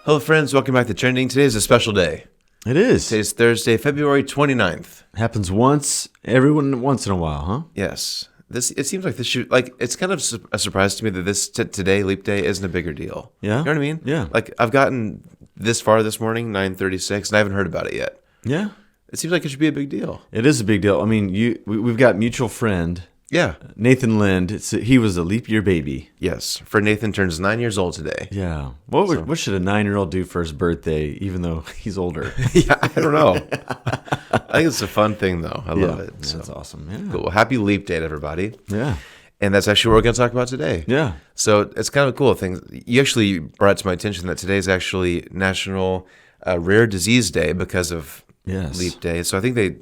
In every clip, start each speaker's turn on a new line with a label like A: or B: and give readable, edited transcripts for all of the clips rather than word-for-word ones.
A: Hello, friends. Welcome back to Trending. Today is a special day.
B: It is.
A: Today's Thursday, February 29th.
B: Happens once in a while, huh?
A: Yes. It seems like this should, it's kind of a surprise to me that today, Leap Day, isn't a bigger deal.
B: Yeah.
A: You know what I mean?
B: Yeah.
A: Like, I've gotten this far this morning, 9:36, and I haven't heard about it yet.
B: Yeah.
A: It seems like it should be a big deal.
B: It is a big deal. I mean, we've got mutual friend,
A: Yeah.
B: Nathan Lind. He was a leap year baby.
A: Yes. For Nathan turns 9 years old today.
B: Yeah. What should a 9-year-old do for his birthday, even though he's older?
A: Yeah, I don't know. I think it's a fun thing, though. I love it.
B: That's
A: So
B: awesome. Yeah.
A: cool. Well, happy Leap Day to everybody.
B: Yeah.
A: And that's actually what we're going to talk about today.
B: Yeah.
A: So it's kind of a cool thing. You actually brought it to my attention that today is actually National Rare Disease Day because of
B: Yes.
A: Leap Day. So I think they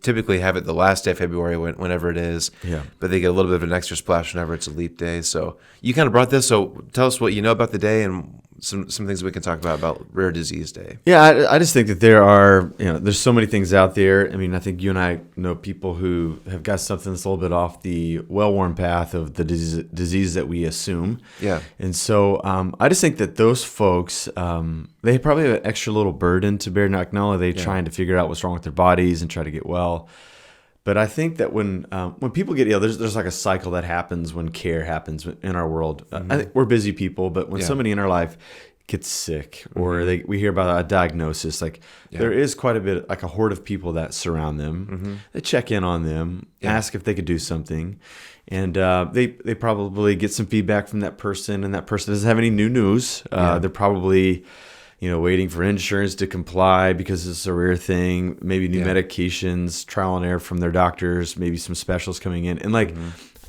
A: typically have it the last day of February, whenever it is.
B: Yeah.
A: But they get a little bit of an extra splash whenever it's a Leap Day. So you kind of brought this. So tell us what you know about the day and some things we can talk about Rare Disease Day.
B: Yeah, I just think that there's so many things out there. I mean, I think you and I know people who have got something that's a little bit off the well-worn path of the disease that we assume.
A: Yeah.
B: And so I just think that those folks, they probably have an extra little burden to bear. Not only are they trying to figure out what's wrong with their bodies and try to get well, but I think that when people get ill, there's like a cycle that happens when care happens in our world. I think we're busy people, but when somebody in our life gets sick or we hear about a diagnosis, there is quite a bit, like a horde of people that surround them. They check in on them, ask if they could do something, and they probably get some feedback from that person, and that person doesn't have any new news. They're probably waiting for insurance to comply because it's a rare thing, maybe new medications, trial and error from their doctors, maybe some specials coming in. And I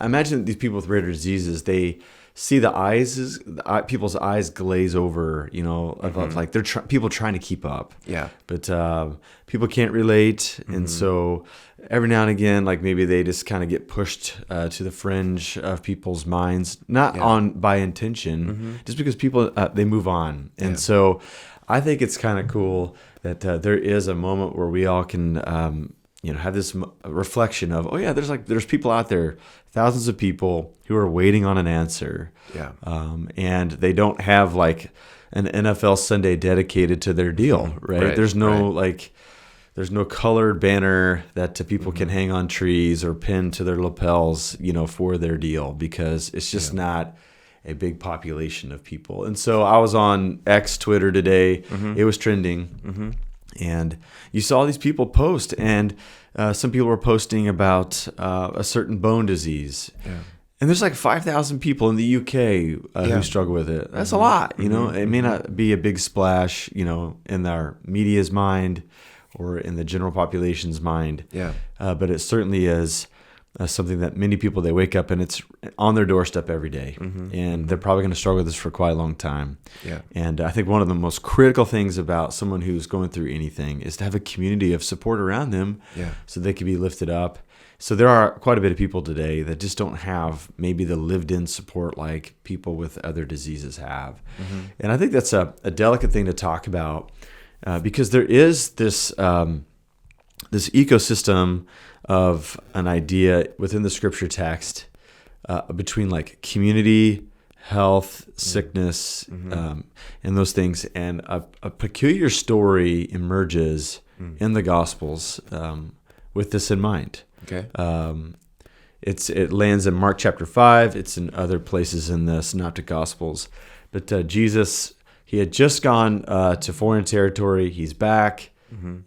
B: imagine these people with rare diseases, they see people's eyes glaze over, of like they're people trying to keep up. Yeah. But people can't relate. And so every now and again, like maybe they just kind of get pushed to the fringe of people's minds, not by intention, just because people, they move on. And so I think it's kind of cool that there is a moment where we all can, have this reflection of, there's people out there, thousands of people who are waiting on an answer. Yeah. And they don't have like an NFL Sunday dedicated to their deal, right? There's no there's no colored banner that people can hang on trees or pin to their lapels, for their deal, because it's just not a big population of people. And so I was on X, Twitter today. It was trending. And you saw these people post, and some people were posting about a certain bone disease. Yeah. And there's like 5,000 people in the UK who struggle with it. That's a lot, It may not be a big splash, in our media's mind or in the general population's mind. Yeah. But it certainly is something that many people, they wake up and it's on their doorstep every day. And they're probably going to struggle with this for quite a long time. Yeah. And I think one of the most critical things about someone who's going through anything is to have a community of support around them so they can be lifted up. So there are quite a bit of people today that just don't have maybe the lived-in support like people with other diseases have. And I think that's a delicate thing to talk about because there is this ecosystem of an idea within the scripture text between like community, health, sickness, and those things. And a peculiar story emerges in the Gospels with this in mind. Okay. It lands in Mark chapter 5. It's in other places in the Synoptic Gospels. But Jesus, he had just gone to foreign territory. He's back.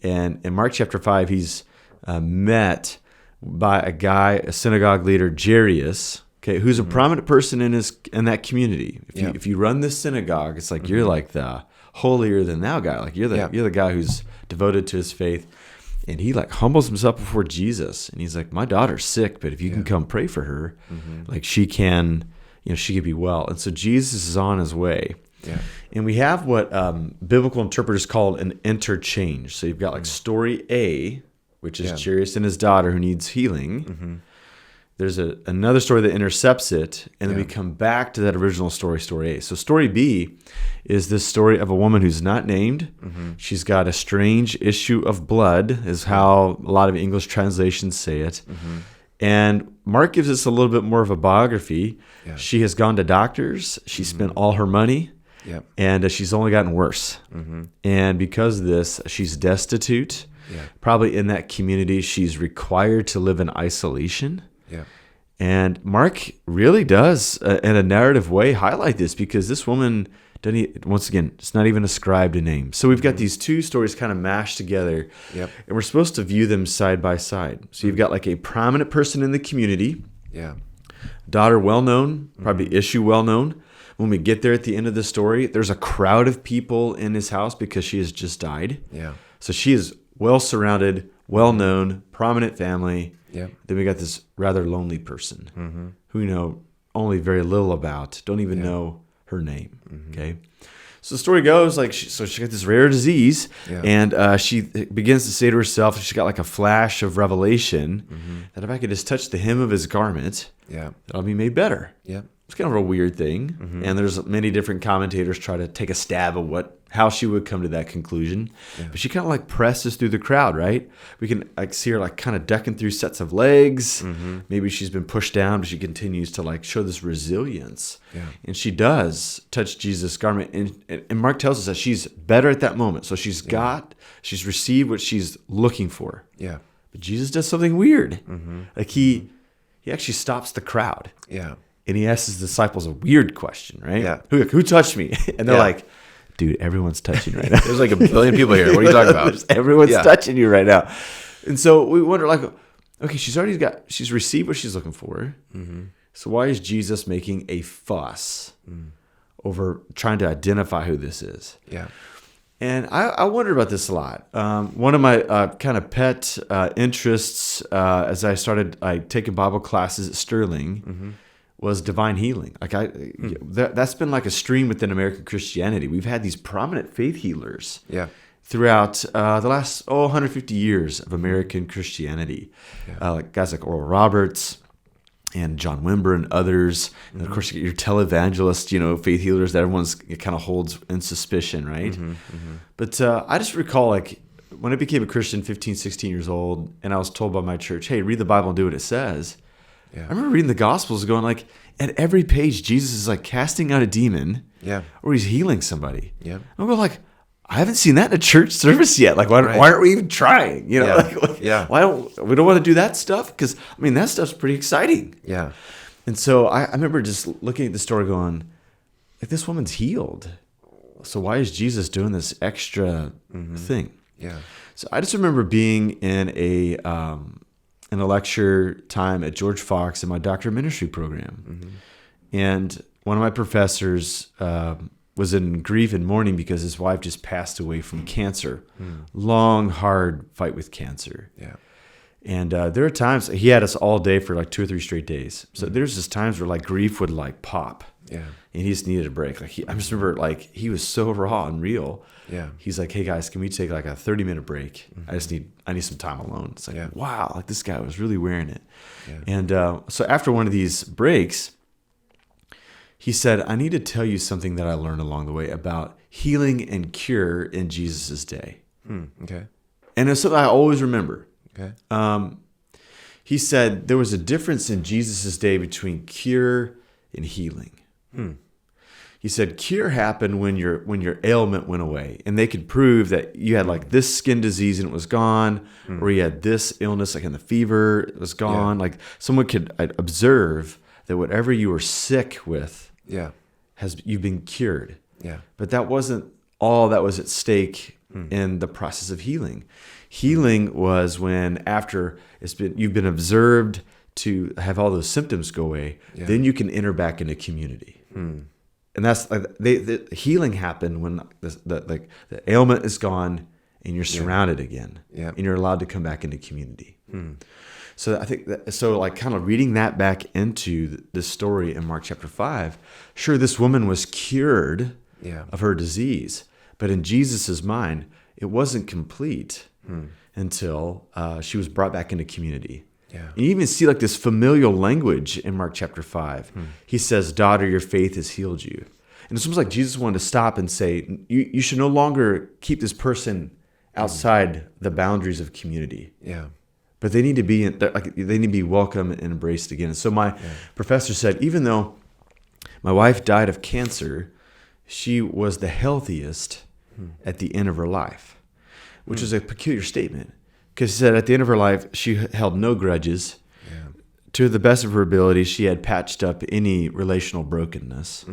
B: And in Mark chapter 5, he's met by a synagogue leader, Jairus, who's a prominent person in that community. If you run this synagogue, it's like you're like the holier than thou guy. Like you're the guy who's devoted to his faith. And he like humbles himself before Jesus, and he's like, "My daughter's sick, but if you can come pray for her, like she can be well." And so Jesus is on his way. Yeah. And we have what biblical interpreters call an interchange. So you've got like story A, which is Jairus and his daughter who needs healing. There's another story that intercepts it, and then we come back to that original story A. So story B is this story of a woman who's not named. She's got a strange issue of blood, is how a lot of English translations say it. And Mark gives us a little bit more of a biography. Yeah. She has gone to doctors. She spent all her money.
A: Yep.
B: And she's only gotten worse. And because of this, she's destitute.
A: Yeah.
B: Probably in that community, she's required to live in isolation.
A: Yeah.
B: And Mark really does, in a narrative way, highlight this, because this woman doesn't. Once again, it's not even ascribed a name. So we've got these two stories kind of mashed together,
A: Yep.
B: and we're supposed to view them side by side. So you've got like a prominent person in the community,
A: Yeah.
B: daughter well known, probably issue well known. When we get there at the end of the story, there's a crowd of people in his house because she has just died.
A: Yeah.
B: So she is well surrounded, well known, prominent family.
A: Yep.
B: Then we got this rather lonely person who we know only very little about, don't even know her name. Okay. So the story goes like, she got this rare disease, and she begins to say to herself, she got like a flash of revelation that if I could just touch the hem of his garment,
A: Yeah.
B: that I'll be made better.
A: Yeah.
B: It's kind of a weird thing, and there's many different commentators try to take a stab of how she would come to that conclusion. But she kind of like presses through the crowd, right? We can like see her like kind of ducking through sets of legs. Maybe she's been pushed down, but she continues to like show this resilience.
A: Yeah.
B: And she does touch Jesus' garment, and Mark tells us that she's better at that moment. So she's received what she's looking for.
A: Yeah.
B: But Jesus does something weird. Like he actually stops the crowd.
A: Yeah.
B: And he asks his disciples a weird question, right?
A: Yeah.
B: Who touched me? And they're like, dude, everyone's touching right now.
A: There's like a billion people here. What are you talking about?
B: Everyone's touching you right now. And so we wonder, like, okay, she's received what she's looking for. So why is Jesus making a fuss over trying to identify who this is?
A: Yeah.
B: And I wondered about this a lot. One of my kind of pet interests as I started taking Bible classes at Sterling was divine healing. Like that's been like a stream within American Christianity. We've had these prominent faith healers throughout the last 150 years of American Christianity. Like guys like Oral Roberts and John Wimber and others. And of course, you get your televangelists, faith healers that everyone's kind of holds in suspicion, right? But I just recall, like, when I became a Christian, 15, 16 years old, and I was told by my church, hey, read the Bible and do what it says. I remember reading the Gospels going, like, at every page, Jesus is, like, casting out a demon or he's healing somebody. I'm going, like, I haven't seen that in a church service yet. Like, why aren't we even trying? Why don't we want to do that stuff? Because, I mean, that stuff's pretty exciting.
A: Yeah.
B: And so I remember just looking at the story going, like, this woman's healed. So why is Jesus doing this extra thing?
A: Yeah.
B: So I just remember being in a lecture time at George Fox in my doctor of ministry program. And one of my professors was in grief and mourning because his wife just passed away from cancer. Long, hard fight with cancer.
A: Yeah.
B: And there are times, he had us all day for like 2 or 3 straight days. So there's just times where like grief would like pop. Yeah. And he just needed a break. Like I just remember like he was so raw and real. Yeah. He's like, hey guys, can we take like a 30-minute break? I need some time alone. It's like, wow, like this guy was really wearing it. Yeah. And so after one of these breaks, he said, I need to tell you something that I learned along the way about healing and cure in Jesus' day.
A: Okay.
B: And it's something I always remember.
A: Okay.
B: He said there was a difference in Jesus' day between cure and healing. He said cure happened when your ailment went away, and they could prove that you had like this skin disease and it was gone, or you had this illness like in the fever, it was gone. Like someone could observe that whatever you were sick with, you've been cured. Yeah. But that wasn't all that was at stake in the process of healing. Healing was when after you've been observed to have all those symptoms go away, then you can enter back into community. And that's the healing happened when the ailment is gone and you're surrounded again, and you're allowed to come back into community. So I think like kind of reading that back into this story in Mark chapter 5, sure, this woman was cured of her disease, but in Jesus's mind, it wasn't complete until she was brought back into community. Yeah. You even see like this familial language in Mark chapter 5. He says, daughter, your faith has healed you. And it's almost like Jesus wanted to stop and say, you should no longer keep this person outside the boundaries of community. Yeah. But they need to be they need to be welcome and embraced again. And so my professor said, even though my wife died of cancer, she was the healthiest at the end of her life, which is a peculiar statement, because she said at the end of her life, she held no grudges.
A: Yeah.
B: To the best of her ability, she had patched up any relational brokenness.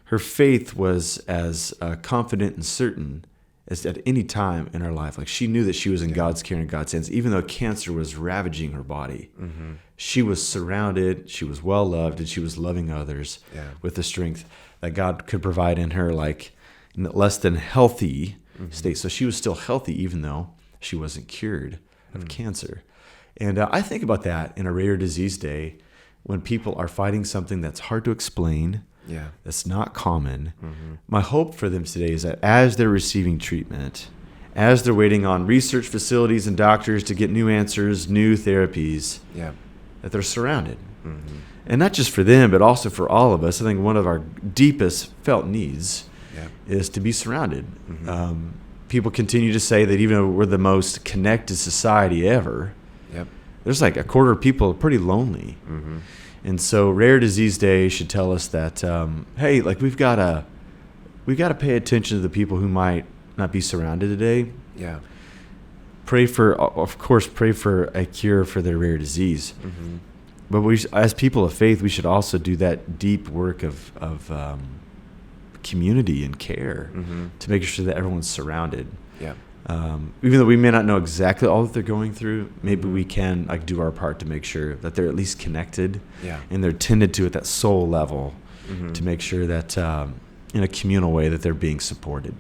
B: Her faith was as confident and certain as at any time in her life. Like, she knew that she was in God's care and God's hands, even though cancer was ravaging her body. She was surrounded, she was well loved, and she was loving others with the strength that God could provide in her, like, in less than healthy state. So she was still healthy, even though she wasn't cured of cancer. And I think about that in a rare disease day, when people are fighting something that's hard to explain, that's not common. My hope for them today is that as they're receiving treatment, as they're waiting on research facilities and doctors to get new answers, new therapies, that they're surrounded. And not just for them, but also for all of us. I think one of our deepest felt needs is to be surrounded. People continue to say that even though we're the most connected society ever, there's like a quarter of people are pretty lonely. And so Rare Disease Day should tell us that, hey, like, we've got to pay attention to the people who might not be surrounded today. Pray for a cure for their rare disease. But we, as people of faith, we should also do that deep work of community and care to make sure that everyone's surrounded. Even though we may not know exactly all that they're going through, maybe we can, like, do our part to make sure that they're at least connected and they're tended to at that soul level to make sure that in a communal way that they're being supported.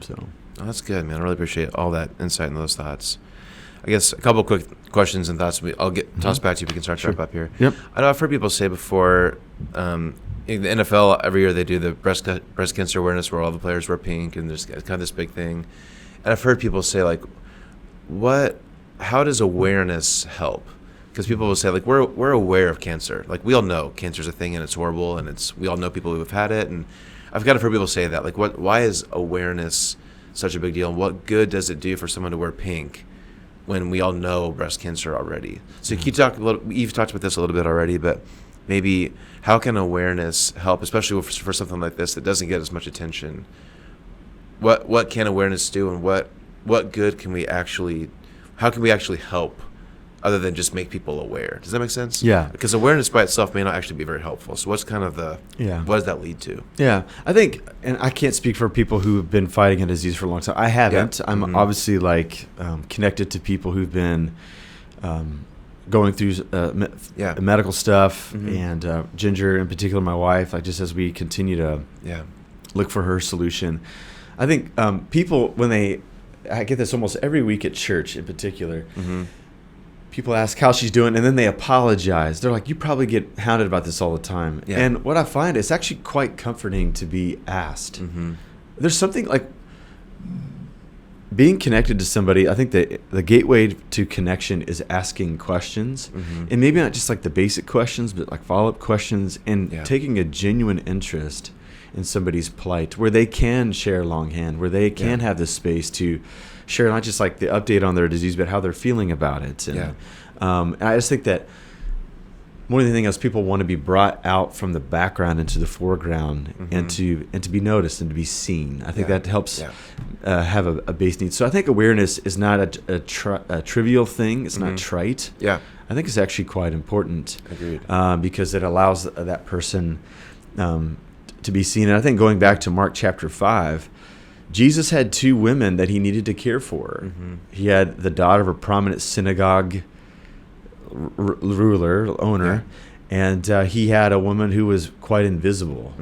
B: So
A: that's good, man. I really appreciate all that insight and those thoughts. I guess a couple quick questions and thoughts. I'll get toss back to you. We can start to wrap up here. I know I've heard people say before, in the NFL every year they do the breast cancer awareness where all the players wear pink, and there's kind of this big thing. And I've heard people say, like, how does awareness help? Because people will say, like, we're aware of cancer. Like, we all know cancer's a thing and it's horrible, and we all know people who have had it. And I've kind of heard people say that, like, why is awareness such a big deal? And what good does it do for someone to wear pink when we all know breast cancer already? So can you talk you've talked about this a little bit already, but maybe how can awareness help, especially for something like this that doesn't get as much attention? What can awareness do, and what good can we actually, how can we actually help other than just make people aware? Does that make sense? Because awareness by itself may not actually be very helpful. So what's kind of what does that lead to?
B: I think, and I can't speak for people who have been fighting a disease for a long time. I haven't. I'm obviously connected to people who've been going through medical stuff, and Ginger in particular, my wife, like, just as we continue to look for her solution. I think people, I get this almost every week at church in particular, people ask how she's doing, and then they apologize. They're like, you probably get hounded about this all the time. And what I find, it's actually quite comforting to be asked. There's something like being connected to somebody. I think that the gateway to connection is asking questions, and maybe not just like the basic questions, but like follow-up questions, and taking a genuine interest in somebody's plight, where they can share longhand, where they can have the space to share not just like the update on their disease, but how they're feeling about it. And, and I just think that more than anything else, people want to be brought out from the background into the foreground, and to be noticed and to be seen. I think that helps have a base need. So I think awareness is not a trivial thing. It's not trite. I think it's actually quite important.
A: Agreed.
B: Because it allows that person to be seen. And I think going back to Mark chapter 5, Jesus had two women that he needed to care for. He had the daughter of a prominent synagogue owner, and he had a woman who was quite invisible.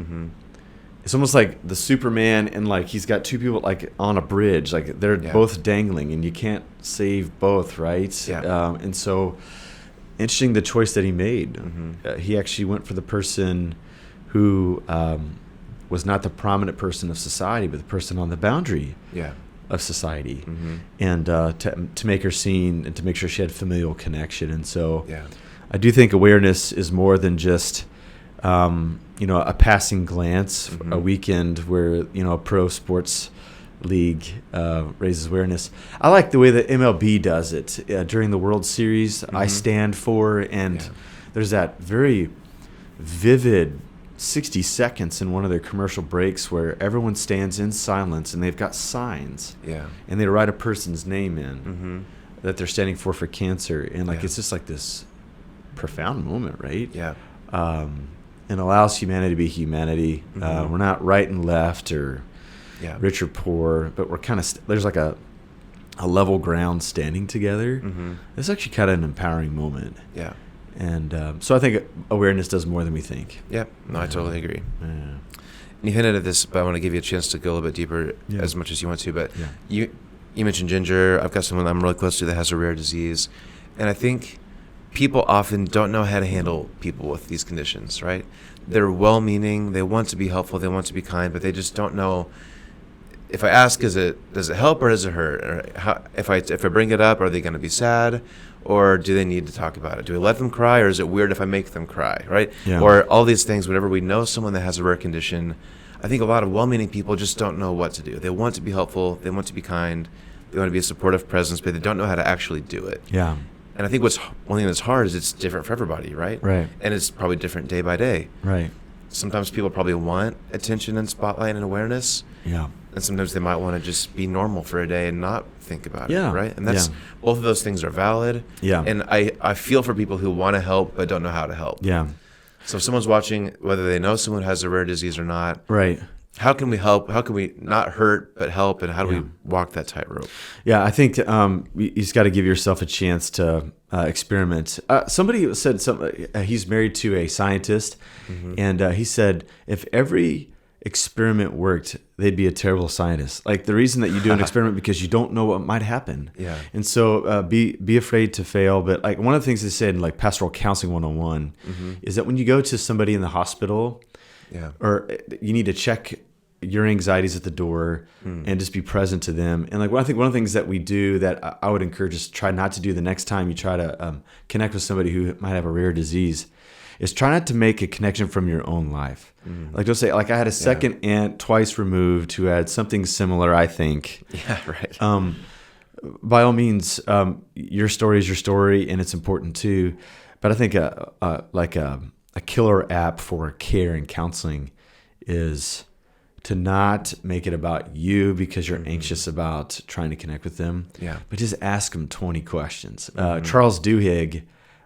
B: It's almost like the Superman, and like he's got two people like on a bridge, like they're both dangling, and you can't save both, right? And so interesting the choice that he made. He actually went for the person who was not the prominent person of society, but the person on the boundary of society, and to make her seen and to make sure she had familial connection. And so I do think awareness is more than just a passing glance, a weekend where a pro sports league raises awareness. I like the way that MLB does it during the World Series. I stand for, and there's that very vivid 60 seconds in one of their commercial breaks where everyone stands in silence and they've got signs.
A: Yeah.
B: And they write a person's name in that they're standing for cancer. And it's just like this profound moment, right?
A: Yeah.
B: And allows humanity to be humanity. We're not right and left or rich or poor, but we're kind of, there's like a level ground standing together. It's actually kind of an empowering moment.
A: Yeah.
B: And so I think awareness does more than we think.
A: Yeah. No, I totally agree.
B: Yeah.
A: And you hinted at this, but I want to give you a chance to go a little bit deeper as much as you want to. But you mentioned Ginger. I've got someone I'm really close to that has a rare disease. And I think people often don't know how to handle people with these conditions, right? They're well-meaning. They want to be helpful. They want to be kind, but they just don't know. If I ask, does it help or does it hurt? Or if I bring it up, are they going to be sad, or do they need to talk about it? Do we let them cry, or is it weird if I make them cry, right?
B: Yeah.
A: Or all these things. Whenever we know someone that has a rare condition, I think a lot of well-meaning people just don't know what to do. They want to be helpful. They want to be kind. They want to be a supportive presence, but they don't know how to actually do it.
B: Yeah.
A: And I think one thing that's hard is it's different for everybody, right?
B: Right.
A: And it's probably different day by day.
B: Right.
A: Sometimes people probably want attention and spotlight and awareness.
B: Yeah.
A: And sometimes they might want to just be normal for a day and not think about it,
B: Yeah.
A: right? And that's both of those things are valid.
B: Yeah.
A: And I feel for people who want to help but don't know how to help.
B: Yeah.
A: So if someone's watching, whether they know someone has a rare disease or not,
B: Right.
A: how can we help? How can we not hurt but help? And how do we walk that tightrope?
B: Yeah, I think you just got to give yourself a chance to experiment. Somebody said something. He's married to a scientist, and he said if every experiment worked, they'd be a terrible scientist. Like the reason that you do an experiment because you don't know what might happen. Yeah. And so be afraid to fail. But like one of the things they said in like Pastoral Counseling 101 is that when you go to somebody in the hospital, or you need to check your anxieties at the door and just be present to them. And like, I think one of the things that we do that I would encourage us to try not to do the next time you try to connect with somebody who might have a rare disease is try not to make a connection from your own life. Like don't say like I had a second aunt twice removed who had something similar, I think.
A: Yeah, right.
B: By all means, your story is your story and it's important too. But I think a killer app for care and counseling is to not make it about you because you're anxious about trying to connect with them, but just ask them 20 questions. Charles Duhigg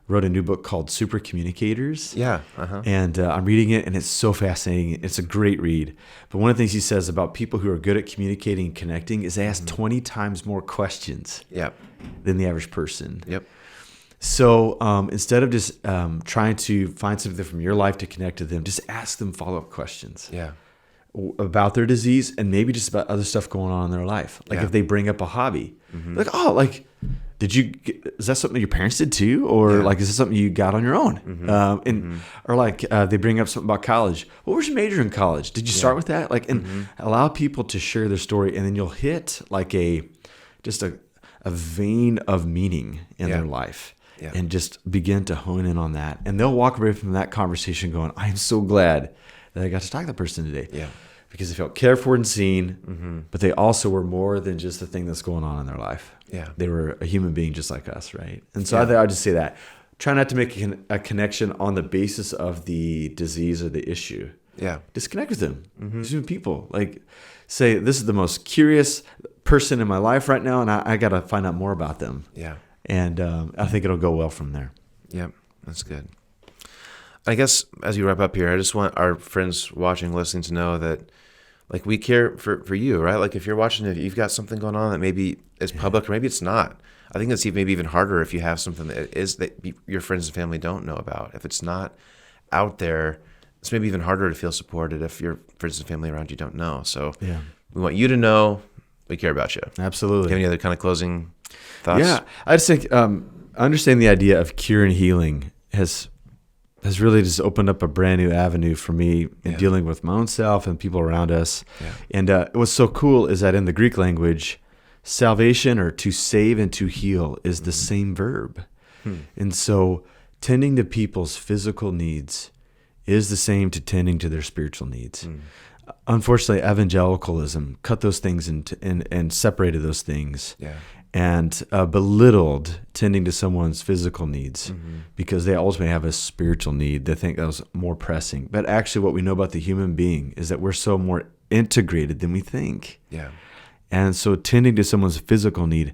B: wrote a new book called Super Communicators. And I'm reading it, and it's so fascinating. It's a great read. But one of the things he says about people who are good at communicating and connecting is they ask 20 times more questions than the average person. So instead of just trying to find something from your life to connect to them, just ask them follow-up questions about their disease and maybe just about other stuff going on in their life. Like if they bring up a hobby, like, oh, like, is that something your parents did too? Or like, is this something you got on your own? Or like they bring up something about college. What was your major in college? Did you start with that? Like, and allow people to share their story, and then you'll hit like a vein of meaning in their life. And just begin to hone in on that. And they'll walk away from that conversation going, I am so glad that I got to talk to that person today. Because they felt cared for and seen, but they also were more than just the thing that's going on in their life. They were a human being just like us, right? And so I'd just say that. Try not to make a connection on the basis of the disease or the issue. Just connect with them. These are people. Like, say, this is the most curious person in my life right now, and I got to find out more about them. And I think it'll go well from there.
A: That's good. I guess as you wrap up here, I just want our friends watching, listening to know that, like, we care for you, right? Like, if you're watching, if you've got something going on that maybe is public or maybe it's not. I think it's maybe even harder if you have something that your friends and family don't know about. If it's not out there, it's maybe even harder to feel supported if your friends and family around you don't know. So we want you to know we care about you.
B: Absolutely.
A: Do you have any other kind of closing thoughts?
B: Yeah, I just think understanding the idea of cure and healing has really just opened up a brand new avenue for me in dealing with my own self and people around us. And what's so cool is that in the Greek language, salvation, or to save and to heal, is the same verb. And so tending to people's physical needs is the same to tending to their spiritual needs. Unfortunately, evangelicalism cut those things and separated those things. and belittled tending to someone's physical needs because they ultimately have a spiritual need. They think that was more pressing. But actually what we know about the human being is that we're so more integrated than we think.
A: Yeah.
B: And so tending to someone's physical need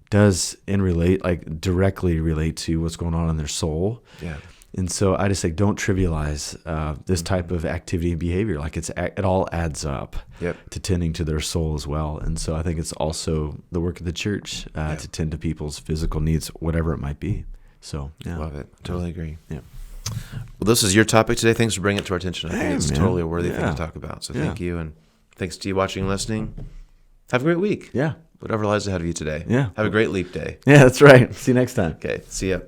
B: does directly relate to what's going on in their soul.
A: Yeah.
B: And so I just say, don't trivialize this type of activity and behavior. Like it all adds up to tending to their soul as well. And so I think it's also the work of the church to tend to people's physical needs, whatever it might be. So yeah.
A: Love it. Totally agree.
B: Yeah.
A: Well, this is your topic today. Thanks for bringing it to our attention. I think it's totally a worthy thing to talk about. So thank you. And thanks to you watching and listening. Have a great week.
B: Yeah.
A: Whatever lies ahead of you today.
B: Yeah.
A: Have a great leap day.
B: Yeah, that's right. See you next time.
A: Okay. See ya.